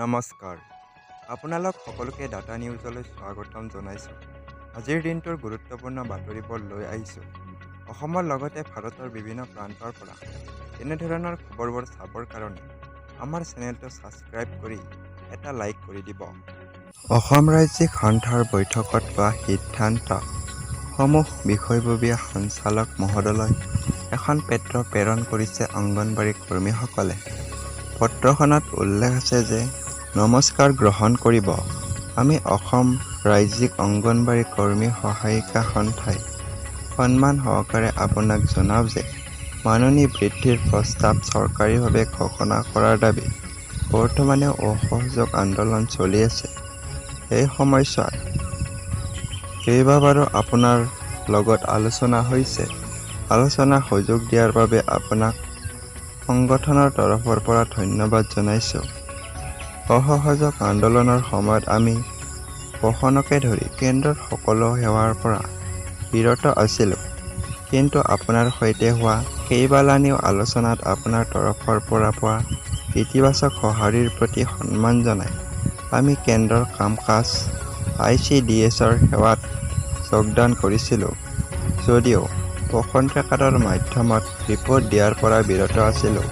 নমস্কাৰ, আপোনালোক সকলোকে ডাটা নিউজলৈ স্বাগতম জনাইছোঁ। আজিৰ দিনটোৰ গুৰুত্বপূৰ্ণ বাতৰিবোৰ লৈ আহিছোঁ। অসমৰ লগতে ভাৰতৰ বিভিন্ন প্ৰান্তৰ পৰা এনেধৰণৰ খবৰবোৰ চাবৰ কাৰণে আমাৰ চেনেলটো ছাবস্ক্ৰাইব কৰি এটা লাইক কৰি দিব। অসম ৰাজ্যিক সন্থাৰ বৈঠকত লোৱা সিদ্ধান্তসমূহ বিষয়ববীয়া সঞ্চালক মহোদয়লৈ এখন পত্ৰ প্ৰেৰণ কৰিছে অংগনবাড়ী কৰ্মীসকলে। পত্ৰখনত উল্লেখ আছে যে নমস্কাৰ গ্ৰহণ কৰিব। আমি অসম ৰাজ্যিক অংগনবাড়ী কৰ্মী সহায়িকা সন্থাই সন্মান সহকাৰে আপোনাক জনাওঁ যে মাননী বৃদ্ধিৰ প্ৰস্তাৱ চৰকাৰীভাৱে ঘোষণা কৰাৰ দাবী বৰ্তমানেও অসহযোগ আন্দোলন চলি আছে। এই সময়ছোৱাত কেইবাবাৰো আপোনাৰ লগত আলোচনা হৈছে। আলোচনাৰ সুযোগ দিয়াৰ বাবে আপোনাক সংগঠনৰ তৰফৰ পৰা ধন্যবাদ জনাইছোঁ। অসহযোগ আন্দোলনৰ সময়ত আমি পোষণকে ধৰি কেন্দ্ৰৰ সকলো সেৱাৰ পৰা বিৰত আছিলোঁ। কিন্তু আপোনাৰ সৈতে হোৱা কেইবালানিও আলোচনাত আপোনাৰ তৰফৰ পৰা পোৱা ইতিবাচক সঁহাৰিৰ প্ৰতি সন্মান জনাই আমি কেন্দ্ৰৰ কাম-কাজ ICDSৰ সেৱাত যোগদান কৰিছিলোঁ। যদিও পোষণ ট্ৰেকাৰৰ মাধ্যমত ৰিপৰ্ট দিয়াৰ পৰা বিৰত আছিলোঁ।